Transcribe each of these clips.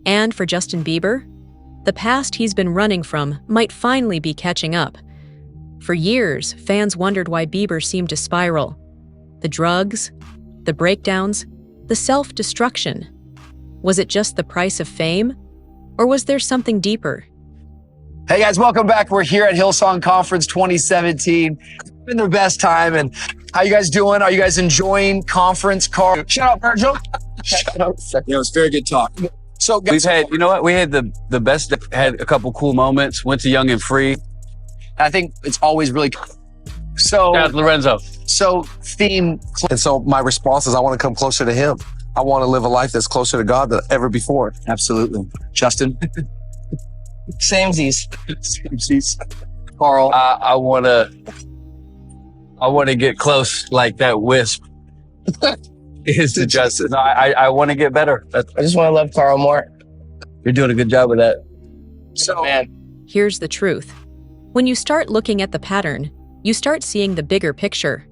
And for Justin Bieber, the past he's been running from might finally be catching up. For years, fans wondered why Bieber seemed to spiral. The drugs, the breakdowns, the self-destruction. Was it just the price of fame? Or was there something deeper? Hey guys, welcome back. We're here at Hillsong Conference 2017. It's been the best time. And how you guys doing? Are you guys enjoying conference? Carl, shout out, Virgil. Shout out. Yeah, it was very good talk. So guys, We've had, you know what? We had the best, had a couple cool moments, went to Young and Free. I think it's always really so. Shout out to Lorenzo. So theme. And so my response is I want to come closer to him. I want to live a life that's closer to God than ever before. Absolutely. Justin. Samesies. Carl. I want to get close like that wisp is to Justin. No, I want to get better. I just want to love Carl more. You're doing a good job with that. So, Man, Here's the truth. When you start looking at the pattern, you start seeing the bigger picture.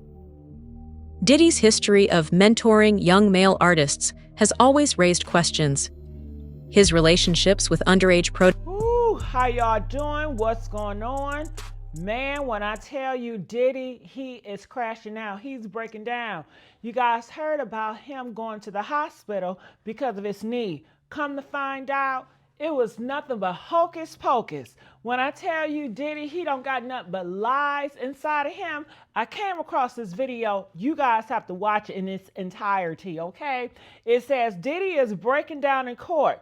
Diddy's history of mentoring young male artists has always raised questions. His relationships with underage Ooh, how y'all doing? What's going on? Man, when I tell you Diddy, he is crashing out. He's breaking down. You guys heard about him going to the hospital because of his knee. Come to find out, it was nothing but hocus pocus. When I tell you Diddy, he don't got nothing but lies inside of him. I came across this video. You guys have to watch it in its entirety, okay? It says Diddy is breaking down in court.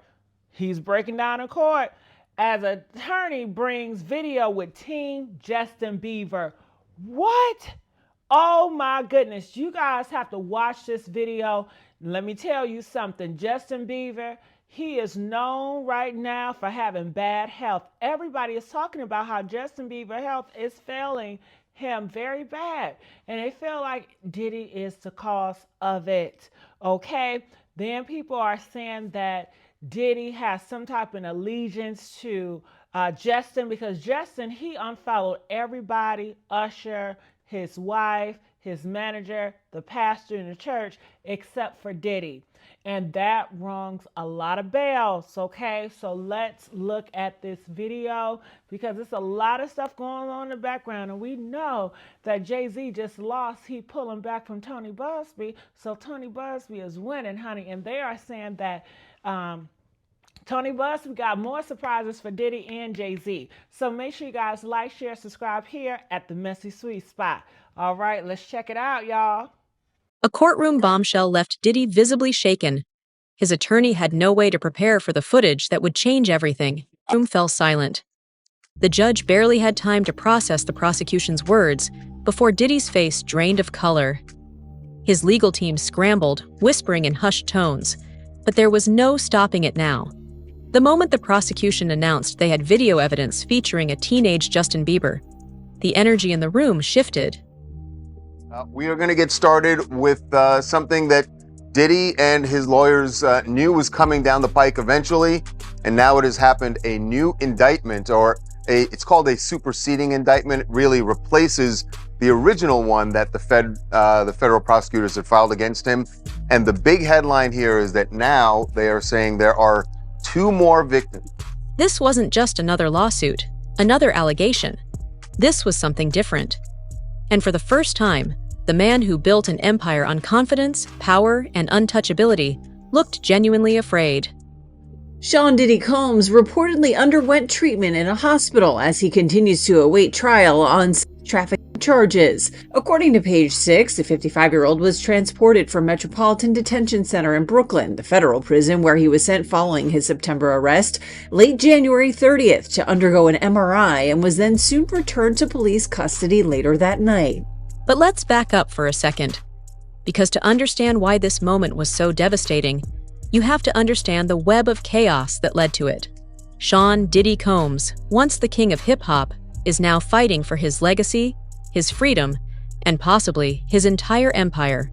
He's breaking down in court as an attorney brings video with teen Justin Bieber. What? Oh my goodness. You guys have to watch this video. Let me tell you something. Justin Bieber, he is known right now for having bad health. Everybody is talking about how Justin Bieber's health is failing him very bad. And they feel like Diddy is the cause of it. Okay? Then people are saying that Diddy has some type of allegiance to Justin because Justin, he unfollowed everybody, Usher, his wife, his manager, the pastor in the church, except for Diddy. And that rings a lot of bells, okay? So let's look at this video because there's a lot of stuff going on in the background. And we know that Jay-Z just lost. He pulling back from Tony Busby. So Tony Busby is winning, honey. And they are saying that Tony Busby got more surprises for Diddy and Jay-Z. So make sure you guys like, share, subscribe here at the Messy Sweet Spot. All right, let's check it out, y'all. A courtroom bombshell left Diddy visibly shaken. His attorney had no way to prepare for the footage that would change everything. The room fell silent. The judge barely had time to process the prosecution's words before Diddy's face drained of color. His legal team scrambled, whispering in hushed tones, but there was no stopping it now. The moment the prosecution announced they had video evidence featuring a teenage Justin Bieber, the energy in the room shifted. We are going to get started with something that Diddy and his lawyers knew was coming down the pike eventually, and now it has happened. A new indictment, it's called a superseding indictment. It really replaces the original one that the federal prosecutors had filed against him. And the big headline here is that now they are saying there are 2 more victims. This wasn't just another lawsuit, another allegation. This was something different. And for the first time, the man who built an empire on confidence, power, and untouchability looked genuinely afraid. Sean Diddy Combs reportedly underwent treatment in a hospital as he continues to await trial on traffic charges. According to Page 6, the 55-year-old was transported from Metropolitan Detention Center in Brooklyn, the federal prison where he was sent following his September arrest, late January 30th to undergo an MRI and was then soon returned to police custody later that night. But let's back up for a second. Because to understand why this moment was so devastating, you have to understand the web of chaos that led to it. Sean Diddy Combs, once the king of hip-hop, is now fighting for his legacy, his freedom, and possibly his entire empire.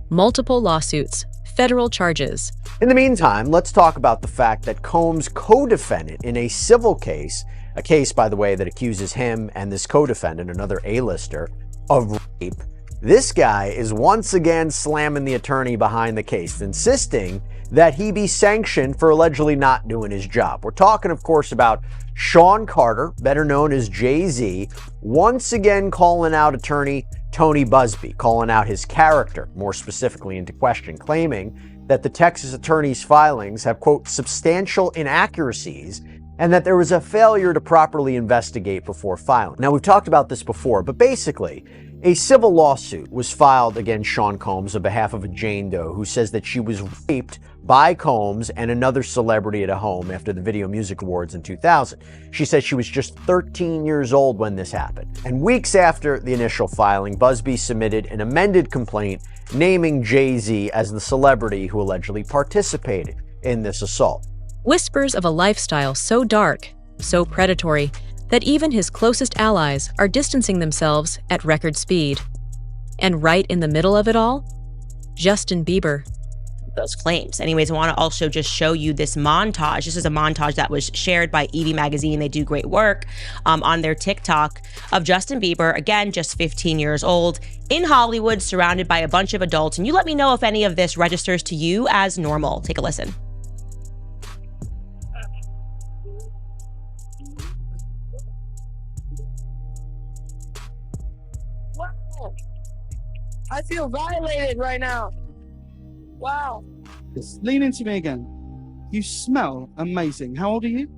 Multiple lawsuits, federal charges. In the meantime, let's talk about the fact that Combs' co-defendant in a civil case, a case, by the way, that accuses him and this co-defendant, another A-lister, of rape. This guy is once again slamming the attorney behind the case, insisting that he be sanctioned for allegedly not doing his job. We're talking, of course, about Sean Carter, better known as Jay-Z, once again calling out attorney Tony Busby, calling out his character, more specifically into question, claiming that the Texas attorney's filings have, quote, substantial inaccuracies and that there was a failure to properly investigate before filing. Now, we've talked about this before, but basically, a civil lawsuit was filed against Sean Combs on behalf of a Jane Doe who says that she was raped by Combs and another celebrity at a home after the Video Music Awards in 2000. She says she was just 13 years old when this happened. And weeks after the initial filing, Busby submitted an amended complaint naming Jay-Z as the celebrity who allegedly participated in this assault. Whispers of a lifestyle so dark, so predatory, that even his closest allies are distancing themselves at record speed. And right in the middle of it all, Justin Bieber. Those claims. Anyways, I want to also just show you this montage. This is a montage that was shared by Evie Magazine. They do great work on their TikTok of Justin Bieber, again, just 15 years old, in Hollywood, surrounded by a bunch of adults. And you let me know if any of this registers to you as normal. Take a listen. I feel violated right now. Wow. Just lean into me again. You smell amazing. How old are you?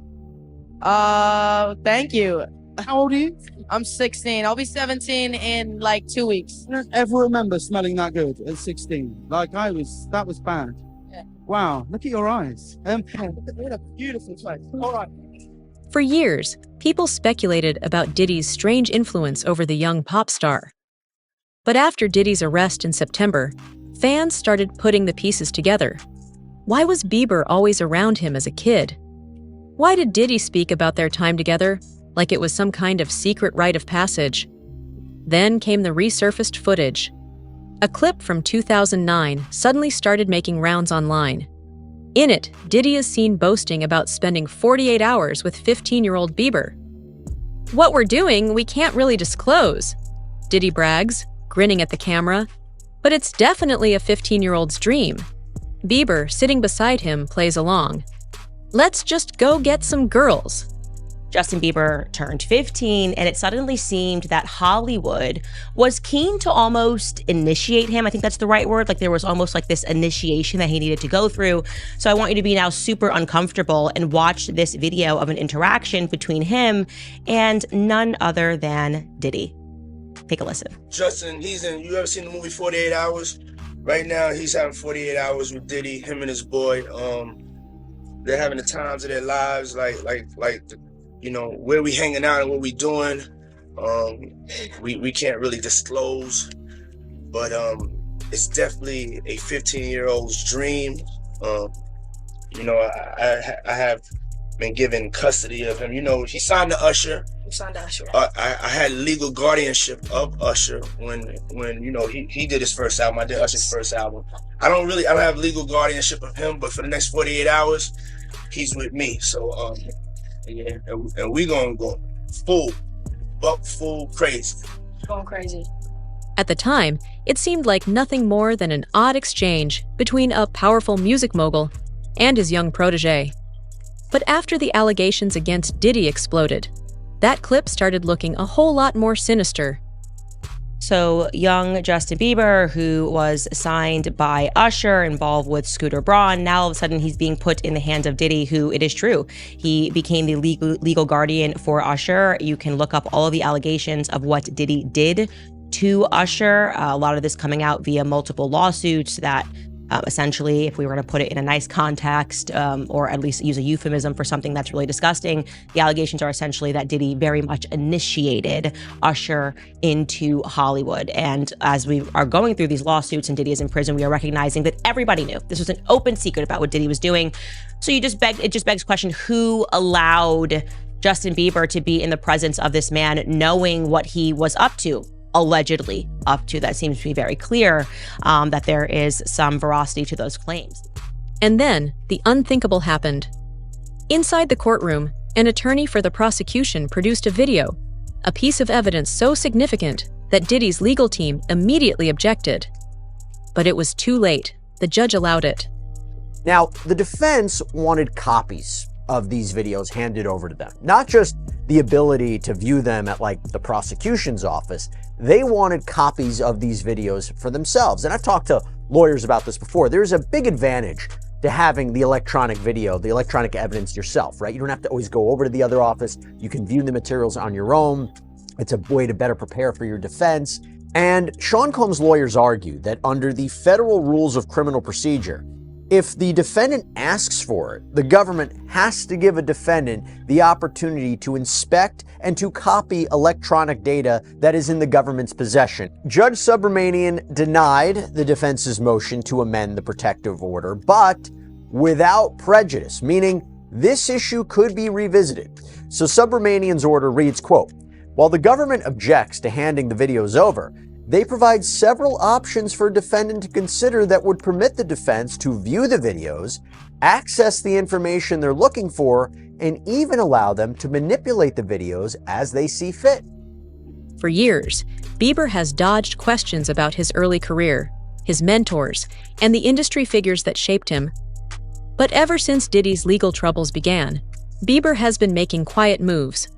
Thank you. How old are you? I'm 16. I'll be 17 in like 2 weeks. I don't ever remember smelling that good at 16. Like that was bad. Yeah. Wow, look at your eyes. What a beautiful place. All right. For years, people speculated about Diddy's strange influence over the young pop star. But after Diddy's arrest in September, fans started putting the pieces together. Why was Bieber always around him as a kid? Why did Diddy speak about their time together like it was some kind of secret rite of passage? Then came the resurfaced footage. A clip from 2009 suddenly started making rounds online. In it, Diddy is seen boasting about spending 48 hours with 15-year-old Bieber. "What we're doing, we can't really disclose," Diddy brags, grinning at the camera. But it's definitely a 15-year-old's dream. Bieber, sitting beside him, plays along. "Let's just go get some girls." Justin Bieber turned 15, and it suddenly seemed that Hollywood was keen to almost initiate him. I think that's the right word. Like there was almost like this initiation that he needed to go through. So I want you to be now super uncomfortable and watch this video of an interaction between him and none other than Diddy. Take a listen. Justin, you ever seen the movie 48 Hours? Right now, he's having 48 hours with Diddy, him and his boy. They're having the times of their lives, where we hanging out and what we doing. We can't really disclose, but it's definitely a 15-year-old's dream. I have been given custody of him. He signed to Usher. I had legal guardianship of Usher when he did his first album. I did Usher's first album. I don't have legal guardianship of him, but for the next 48 hours, he's with me. So yeah, and we gonna go full crazy. Going crazy. At the time, it seemed like nothing more than an odd exchange between a powerful music mogul and his young protege. But after the allegations against Diddy exploded, that clip started looking a whole lot more sinister. So young Justin Bieber, who was signed by Usher, involved with Scooter Braun, now all of a sudden he's being put in the hands of Diddy, who, it is true, he became the legal guardian for Usher. You can look up all of the allegations of what Diddy did to Usher. A lot of this coming out via multiple lawsuits that essentially, if we were to put it in a nice context, or at least use a euphemism for something that's really disgusting, the allegations are essentially that Diddy very much initiated Usher into Hollywood. And as we are going through these lawsuits and Diddy is in prison, we are recognizing that everybody knew. This was an open secret about what Diddy was doing. So it just begs question, who allowed Justin Bieber to be in the presence of this man, knowing what he was up to? Allegedly up to. That seems to be very clear, that there is some veracity to those claims. And then the unthinkable happened. Inside the courtroom, an attorney for the prosecution produced a video, a piece of evidence so significant that Diddy's legal team immediately objected. But it was too late. The judge allowed it. Now, the defense wanted copies of these videos handed over to them, not just the ability to view them at like the prosecution's office. They wanted copies of these videos for themselves. And I've talked to lawyers about this before. There's a big advantage to having the electronic video, the electronic evidence yourself, right? You don't have to always go over to the other office. You can view the materials on your own. It's a way to better prepare for your defense. And Sean Combs' lawyers argue that under the federal rules of criminal procedure, if the defendant asks for it, the government has to give a defendant the opportunity to inspect and to copy electronic data that is in the government's possession. Judge Subramanian denied the defense's motion to amend the protective order, but without prejudice, meaning this issue could be revisited. So Subramanian's order reads, quote, "While the government objects to handing the videos over, they provide several options for a defendant to consider that would permit the defense to view the videos, access the information they're looking for, and even allow them to manipulate the videos as they see fit." For years, Bieber has dodged questions about his early career, his mentors, and the industry figures that shaped him. But ever since Diddy's legal troubles began, Bieber has been making quiet moves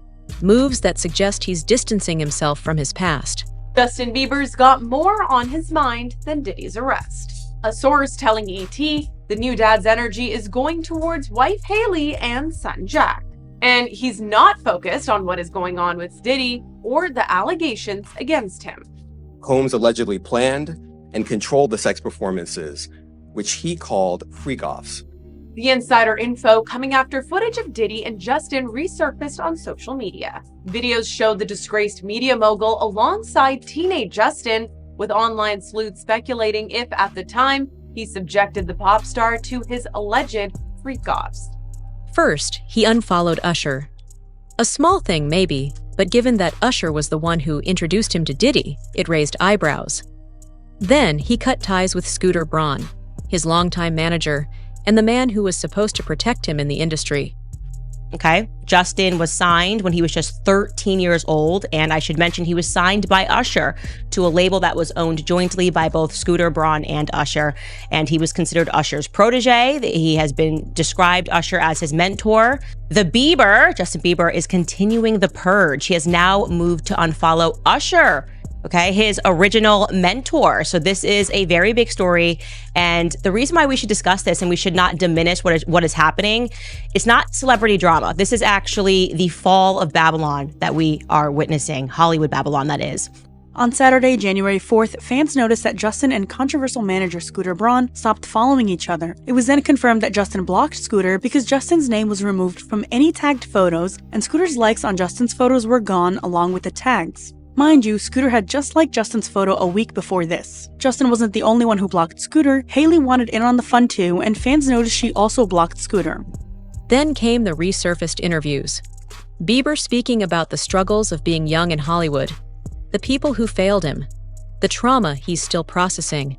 that suggest he's distancing himself from his past. Justin Bieber's got more on his mind than Diddy's arrest. A source telling ET the new dad's energy is going towards wife Haley and son Jack. And he's not focused on what is going on with Diddy or the allegations against him. Combs allegedly planned and controlled the sex performances, which he called freak-offs. The insider info coming after footage of Diddy and Justin resurfaced on social media. Videos showed the disgraced media mogul alongside teenage Justin, with online sleuths speculating if, at the time, he subjected the pop star to his alleged freak-offs. First, he unfollowed Usher. A small thing, maybe, but given that Usher was the one who introduced him to Diddy, it raised eyebrows. Then, he cut ties with Scooter Braun, his longtime manager, and the man who was supposed to protect him in the industry. Okay, Justin was signed when he was just 13 years old, and I should mention he was signed by Usher to a label that was owned jointly by both Scooter Braun and Usher, and he was considered Usher's protege. He has been described Usher as his mentor. Justin Bieber, is continuing the purge. He has now moved to unfollow Usher, okay, his original mentor. So this is a very big story. And the reason why we should discuss this and we should not diminish what is happening, it's not celebrity drama. This is actually the fall of Babylon that we are witnessing, Hollywood Babylon, that is. On Saturday, January 4th, fans noticed that Justin and controversial manager Scooter Braun stopped following each other. It was then confirmed that Justin blocked Scooter because Justin's name was removed from any tagged photos, and Scooter's likes on Justin's photos were gone along with the tags. Mind you, Scooter had just liked Justin's photo a week before this. Justin wasn't the only one who blocked Scooter. Haley wanted in on the fun too, and fans noticed she also blocked Scooter. Then came the resurfaced interviews. Bieber speaking about the struggles of being young in Hollywood, the people who failed him, the trauma he's still processing.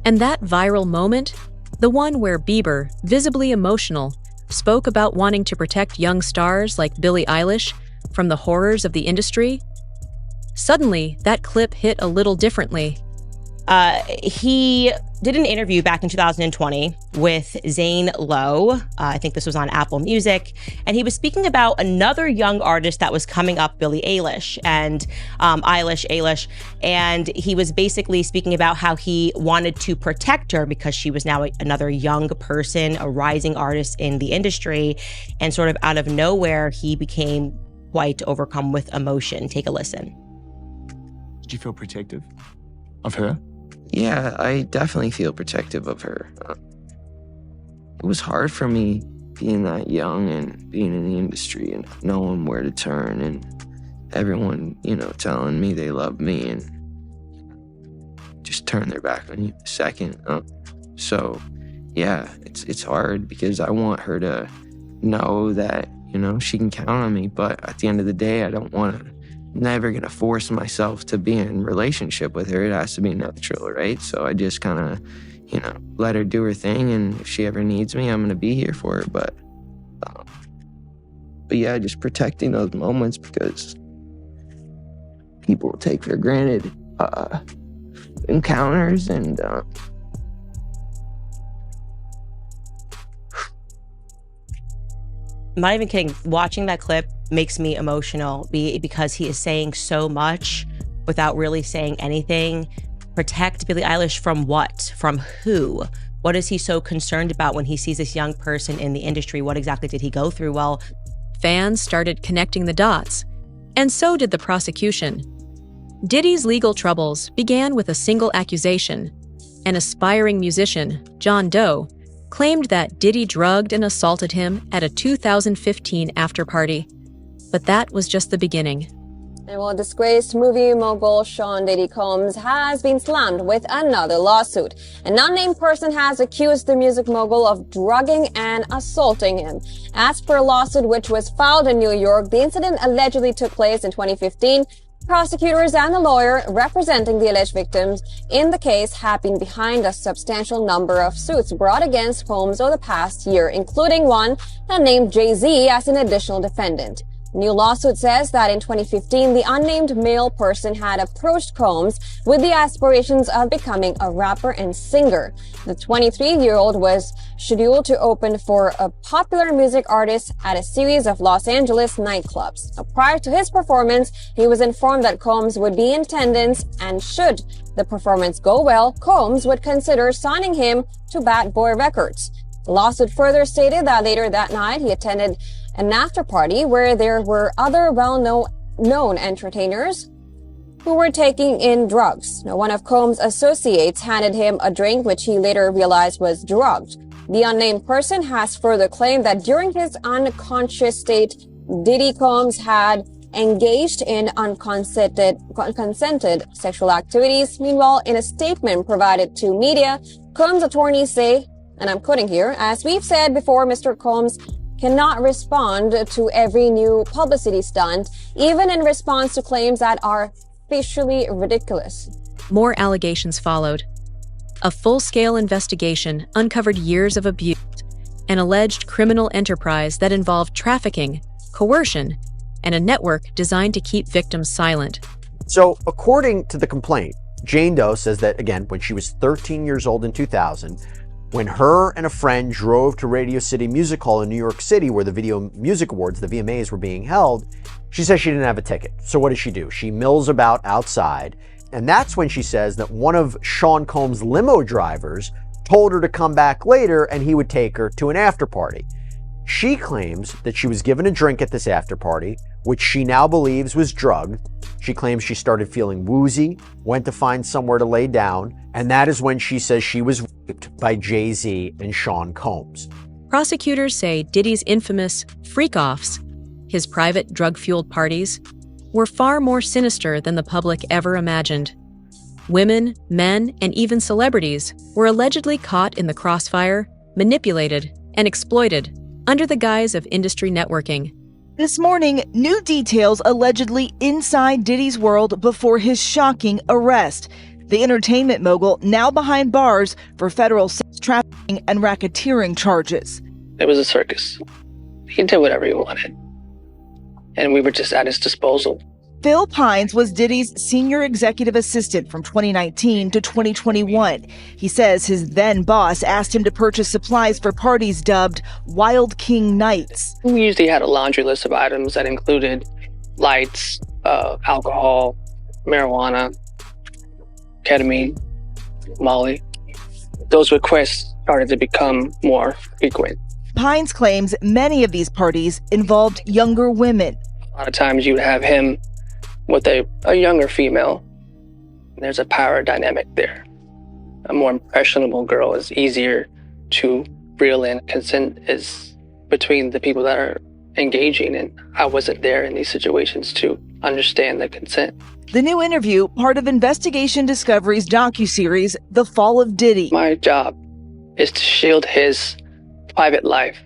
And that viral moment, the one where Bieber, visibly emotional, spoke about wanting to protect young stars like Billie Eilish from the horrors of the industry. Suddenly, that clip hit a little differently. He did an interview back in 2020 with Zane Lowe. I think this was on Apple Music. And he was speaking about another young artist that was coming up, Billie Eilish, and Eilish. And he was basically speaking about how he wanted to protect her because she was now another young person, a rising artist in the industry. And sort of out of nowhere, he became quite overcome with emotion. Take a listen. Did you feel protective of her? Yeah, I definitely feel protective of her. It was hard for me being that young and being in the industry and knowing where to turn and everyone, telling me they love me and just turn their back on you the second. So, yeah, it's hard because I want her to know that, she can count on me. But at the end of the day, I don't want to. Never gonna force myself to be in relationship with her. It has to be natural, right? So I just kind of, let her do her thing, and if she ever needs me, I'm gonna be here for her. But yeah, just protecting those moments because people will take for granted encounters, and I'm not even kidding. Watching that clip makes me emotional because he is saying so much without really saying anything. Protect Billie Eilish from what? From who? What is he so concerned about when he sees this young person in the industry? What exactly did he go through? Well, fans started connecting the dots, and so did the prosecution. Diddy's legal troubles began with a single accusation. An aspiring musician, John Doe, claimed that Diddy drugged and assaulted him at a 2015 after-party. But that was just the beginning. And well, disgraced movie mogul Sean Diddy Combs has been slammed with another lawsuit. An unnamed person has accused the music mogul of drugging and assaulting him. As per a lawsuit which was filed in New York, the incident allegedly took place in 2015. Prosecutors and the lawyer representing the alleged victims in the case have been behind a substantial number of suits brought against Combs over the past year, including one that named Jay-Z as an additional defendant. New lawsuit says that in 2015, the unnamed male person had approached Combs with the aspirations of becoming a rapper and singer. The 23-year-old was scheduled to open for a popular music artist at a series of Los Angeles nightclubs. Prior to his performance, he was informed that Combs would be in attendance, and should the performance go well, Combs would consider signing him to Bad Boy Records. The lawsuit further stated that later that night, he attended an after-party where there were other well-known entertainers who were taking in drugs. Now, one of Combs' associates handed him a drink which he later realized was drugged. The unnamed person has further claimed that during his unconscious state, Diddy Combs had engaged in unconsented sexual activities. Meanwhile, in a statement provided to media, Combs' attorneys say, and I'm quoting here, "As we've said before, Mr. Combs cannot respond to every new publicity stunt, even in response to claims that are facially ridiculous." More allegations followed. A full-scale investigation uncovered years of abuse, an alleged criminal enterprise that involved trafficking, coercion, and a network designed to keep victims silent. So, according to the complaint, Jane Doe says that, again, when she was 13 years old in 2000, when her and a friend drove to Radio City Music Hall in New York City, where the Video Music Awards, the VMAs, were being held, she says she didn't have a ticket. So what does she do? She mills about outside, and that's when she says that one of Sean Combs' limo drivers told her to come back later and he would take her to an after party. She claims that she was given a drink at this after party, which she now believes was drugged. She claims she started feeling woozy, went to find somewhere to lay down, and that is when she says she was raped by Jay-Z and Sean Combs. Prosecutors say Diddy's infamous freak-offs, his private drug-fueled parties, were far more sinister than the public ever imagined. Women, men, and even celebrities were allegedly caught in the crossfire, manipulated, and exploited under the guise of industry networking. This morning, new details allegedly inside Diddy's world before his shocking arrest. The entertainment mogul now behind bars for federal sex trafficking and racketeering charges. It was a circus. He did whatever he wanted. And we were just at his disposal. Phil Pines was Diddy's senior executive assistant from 2019 to 2021. He says his then boss asked him to purchase supplies for parties dubbed Wild King Nights. We usually had a laundry list of items that included lights, alcohol, marijuana, ketamine, Molly. Those requests started to become more frequent. Pines claims many of these parties involved younger women. A lot of times you would have him with a younger female. There's a power dynamic there. A more impressionable girl is easier to reel in. Consent is between the people that are engaging, and I wasn't there in these situations to understand the consent. The new interview, part of Investigation Discovery's docuseries, The Fall of Diddy. My job is to shield his private life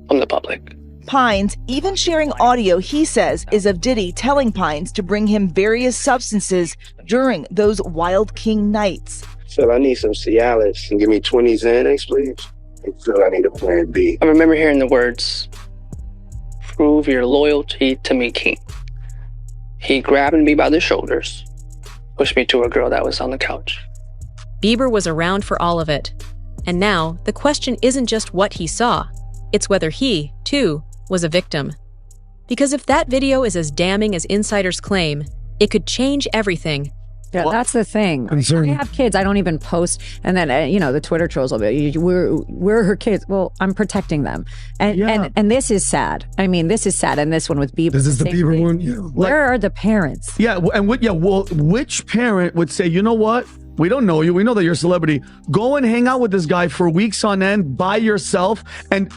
from the public. Pines even sharing audio he says is of Diddy telling Pines to bring him various substances during those Wild King nights. Phil, I need some Cialis and give me 20 Xanax, please. Phil, I need a plan B. I remember hearing the words, "Prove your loyalty to me, King." He grabbed me by the shoulders, pushed me to a girl that was on the couch. Bieber was around for all of it. And now, the question isn't just what he saw, It's whether he, too, was a victim. Because if that video is as damning as insiders claim, it could change everything. Yeah, that's the thing. I have kids. I don't even post, and then the Twitter trolls will be, "We're her kids." Well, I'm protecting them, and this is sad. I mean, this is sad. And this one with Bieber. This is the Bieber one. Yeah. Where are the parents? Yeah, and which parent would say, you know what? We don't know you. We know that you're a celebrity. Go and hang out with this guy for weeks on end by yourself. And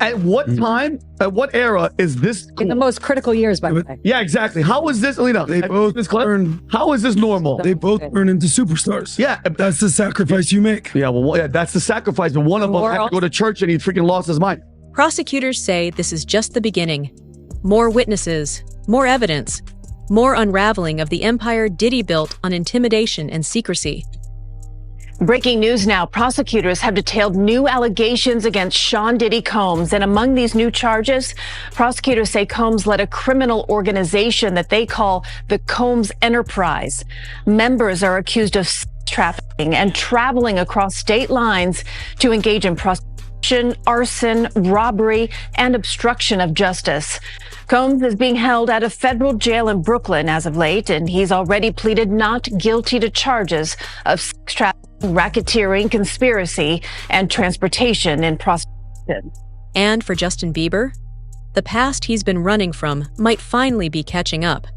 at what time, at what era is this cool? In the most critical years, by the way. Yeah, exactly. How is this, Alina? How is this normal? They both turn into superstars. Yeah. That's the sacrifice you make. Yeah, well, yeah, that's the sacrifice. But one of them had to go to church and he freaking lost his mind. Prosecutors say this is just the beginning. More witnesses, more evidence, more unraveling of the empire Diddy built on intimidation and secrecy. Breaking news now. Prosecutors have detailed new allegations against Sean Diddy Combs. And among these new charges, prosecutors say Combs led a criminal organization that they call the Combs Enterprise. Members are accused of sex trafficking and traveling across state lines to engage in prostitution, arson, robbery, and obstruction of justice. Combs is being held at a federal jail in Brooklyn as of late, and he's already pleaded not guilty to charges of sex trafficking, racketeering, conspiracy, and transportation in prostitution. And for Justin Bieber, the past he's been running from might finally be catching up.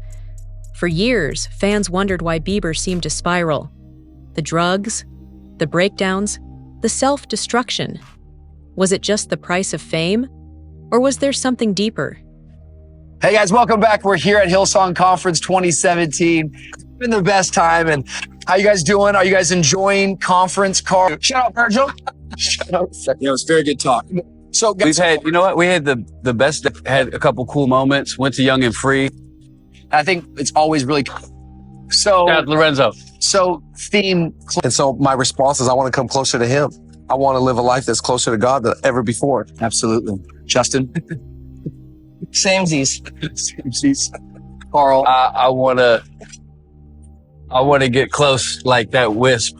For years, fans wondered why Bieber seemed to spiral. The drugs, the breakdowns, the self-destruction. Was it just the price of fame? Or was there something deeper? Hey guys, welcome back. We're here at Hillsong Conference 2017. Been the best time. And how you guys doing? Are you guys enjoying conference? Carl, shout out, Virgil. Shout out. Yeah, it was very good talk. So guys, we've had, you know what? We had the best. Had a couple cool moments. Went to Young and Free. I think it's always really so. Shout out Lorenzo. So theme. And so my response is, I want to come closer to Him. I want to live a life that's closer to God than ever before. Absolutely, Justin. Samesies. Samesies. Carl. I want to get close like that wisp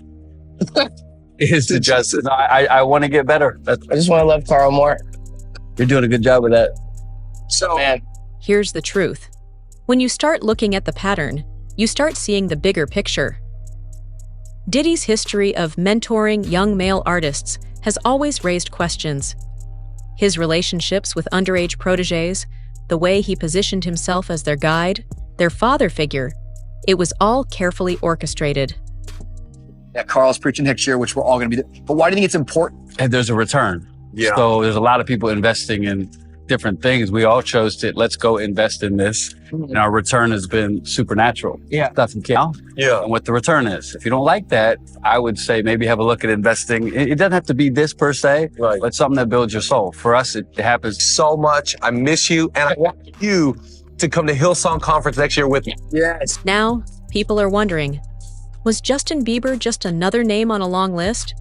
is to Justin. I want to get better. I just want to love Carl more. You're doing a good job with that. So, man, here's the truth. When you start looking at the pattern, you start seeing the bigger picture. Diddy's history of mentoring young male artists has always raised questions. His relationships with underage protégés, the way he positioned himself as their guide, their father figure, it was all carefully orchestrated. Yeah, Carl's preaching next year, which we're all going to be. But why do you think it's important? And there's a return. Yeah. So there's a lot of people investing in different things. We all chose to, let's go invest in this. And our return has been supernatural. Yeah. Stuff you can't. Yeah. And what the return is. If you don't like that, I would say maybe have a look at investing. It doesn't have to be this per se, Right. but something that builds your soul. For us, it happens. So much. I miss you. And I want you to come to Hillsong Conference next year with me. Yes. Now, people are wondering, was Justin Bieber just another name on a long list?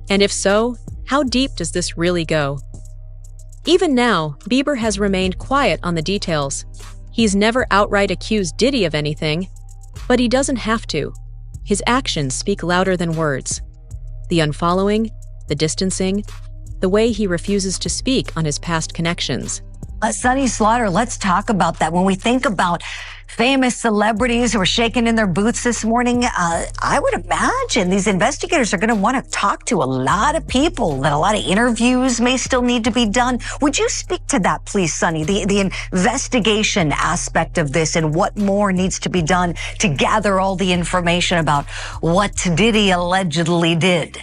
And if so, how deep does this really go? Even now, Bieber has remained quiet on the details. He's never outright accused Diddy of anything, but he doesn't have to. His actions speak louder than words. The unfollowing, the distancing, the way he refuses to speak on his past connections. Sonny Slaughter, let's talk about that. When we think about famous celebrities who are shaking in their boots this morning, I would imagine these investigators are going to want to talk to a lot of people, that a lot of interviews may still need to be done. Would you speak to that, please, Sonny, the investigation aspect of this and what more needs to be done to gather all the information about what Diddy allegedly did?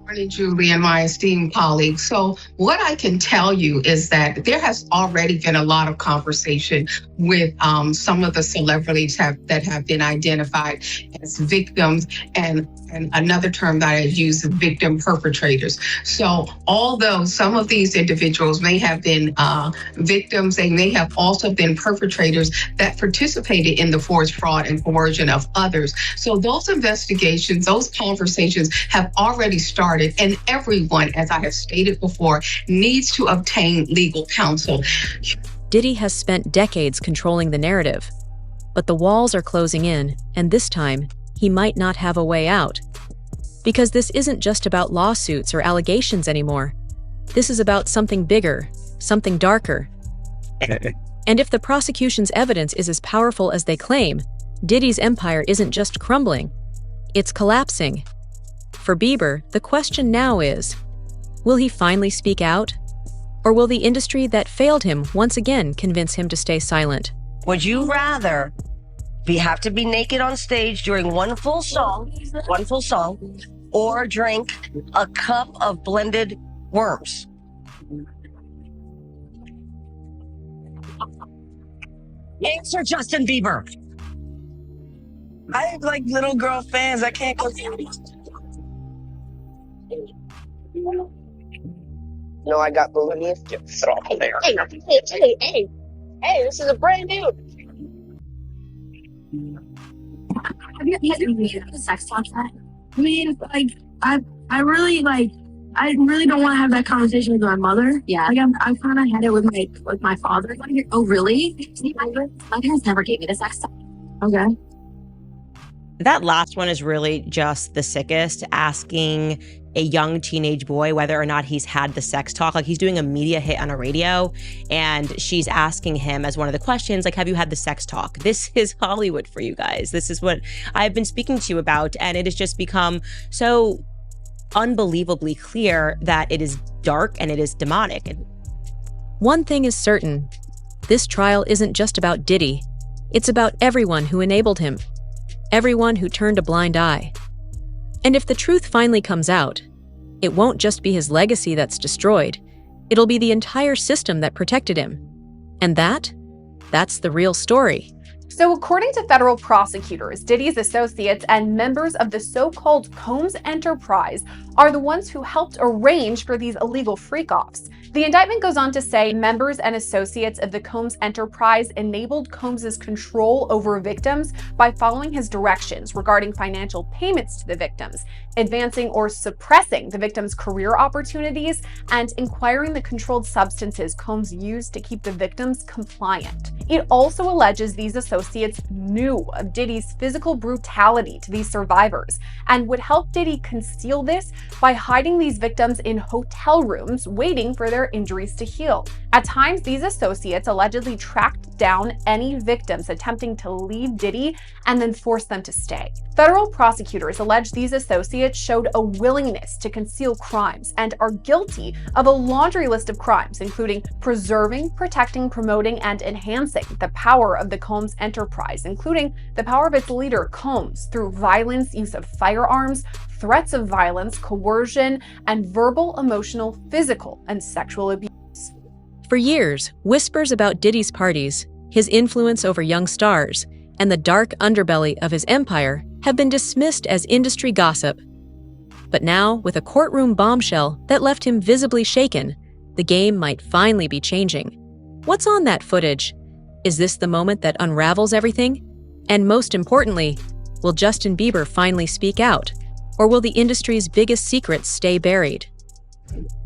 Morning, Julie, and my esteemed colleagues. So what I can tell you is that there has already been a lot of conversation with some of the celebrities that have been identified as victims, and another term that I use is victim perpetrators. So although some of these individuals may have been victims, they may have also been perpetrators that participated in the forged fraud and coercion of others. So those investigations, those conversations have already started. And everyone, as I have stated before, needs to obtain legal counsel. Diddy has spent decades controlling the narrative, but the walls are closing in, and this time, he might not have a way out. Because this isn't just about lawsuits or allegations anymore. This is about something bigger, something darker. And if the prosecution's evidence is as powerful as they claim, Diddy's empire isn't just crumbling, it's collapsing. For Bieber, the question now is, will he finally speak out? Or will the industry that failed him once again convince him to stay silent? Would you rather have to be naked on stage during one full song, or drink a cup of blended worms? Answer, Justin Bieber. I have like little girl fans. I can't go. No, I got bulimia. Hey, this is a brand new. Have you had a sex talk that? I mean, like, I really don't want to have that conversation with my mother. Yeah. Like, I've kind of had it with my father. Oh, really? My parents never gave me the sex talk. Okay. That last one is really just the sickest, asking a young teenage boy whether or not he's had the sex talk. Like, he's doing a media hit on a radio, and she's asking him as one of the questions, like, have you had the sex talk? This is Hollywood for you guys. This is what I've been speaking to you about, and it has just become so unbelievably clear that it is dark and it is demonic. One thing is certain, this trial isn't just about Diddy. It's about everyone who enabled him, everyone who turned a blind eye. And if the truth finally comes out, it won't just be his legacy that's destroyed. It'll be the entire system that protected him. And that's the real story. So according to federal prosecutors, Diddy's associates and members of the so-called Combs enterprise are the ones who helped arrange for these illegal freak-offs. The indictment goes on to say members and associates of the Combs enterprise enabled Combs's control over victims by following his directions regarding financial payments to the victims, advancing or suppressing the victims' career opportunities, and acquiring the controlled substances Combs used to keep the victims compliant. It also alleges these associates knew of Diddy's physical brutality to these survivors and would help Diddy conceal this by hiding these victims in hotel rooms waiting for their injuries to heal. At times, these associates allegedly tracked down any victims attempting to leave Diddy and then forced them to stay. Federal prosecutors allege these associates showed a willingness to conceal crimes and are guilty of a laundry list of crimes, including preserving, protecting, promoting, and enhancing the power of the Combs enterprise, including the power of its leader, Combs, through violence, use of firearms, threats of violence, coercion, and verbal, emotional, physical, and sexual abuse. For years, whispers about Diddy's parties, his influence over young stars, and the dark underbelly of his empire have been dismissed as industry gossip. But now, with a courtroom bombshell that left him visibly shaken, the game might finally be changing. What's on that footage? Is this the moment that unravels everything? And most importantly, will Justin Bieber finally speak out? Or will the industry's biggest secrets stay buried?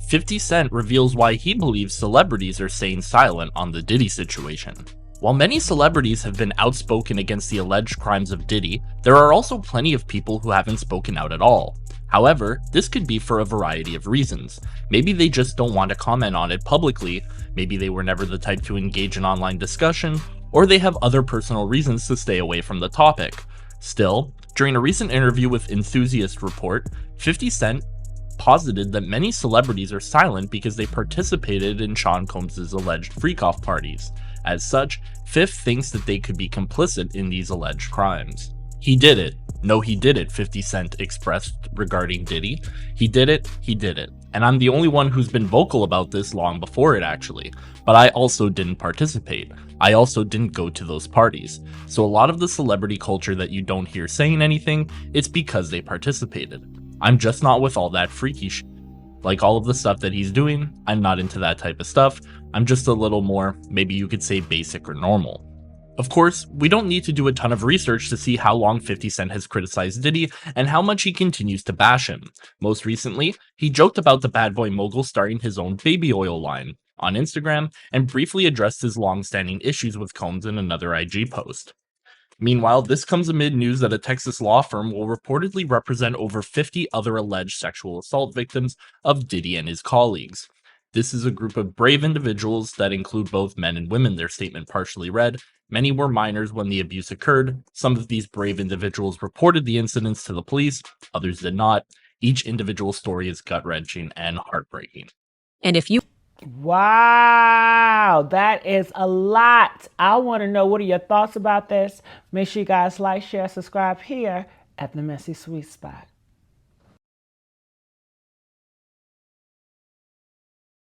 50 Cent reveals why he believes celebrities are staying silent on the Diddy situation. While many celebrities have been outspoken against the alleged crimes of Diddy, there are also plenty of people who haven't spoken out at all. However, this could be for a variety of reasons. Maybe they just don't want to comment on it publicly, maybe they were never the type to engage in online discussion, or they have other personal reasons to stay away from the topic. Still, during a recent interview with Enthusiast Report, 50 Cent posited that many celebrities are silent because they participated in Sean Combs' alleged freak-off parties. As such, Fifth thinks that they could be complicit in these alleged crimes. He did it. No, he did it, 50 Cent expressed regarding Diddy. He did it. And I'm the only one who's been vocal about this long before it actually. But I also didn't participate. I also didn't go to those parties. So a lot of the celebrity culture that you don't hear saying anything, it's because they participated. I'm just not with all that freaky shit. Like all of the stuff that he's doing, I'm not into that type of stuff. I'm just a little more, maybe you could say basic or normal. Of course, we don't need to do a ton of research to see how long 50 Cent has criticized Diddy and how much he continues to bash him. Most recently, he joked about the bad boy mogul starting his own baby oil line on Instagram and briefly addressed his long-standing issues with Combs in another IG post. Meanwhile, this comes amid news that a Texas law firm will reportedly represent over 50 other alleged sexual assault victims of Diddy and his colleagues. This is a group of brave individuals that include both men and women. Their statement partially read, "Many were minors when the abuse occurred. Some of these brave individuals reported the incidents to the police, others did not. Each individual story is gut-wrenching and heartbreaking." And if you Wow, that is a lot. I want to know, what are your thoughts about this? Make sure you guys like, share, subscribe here at the Messy Sweet Spot.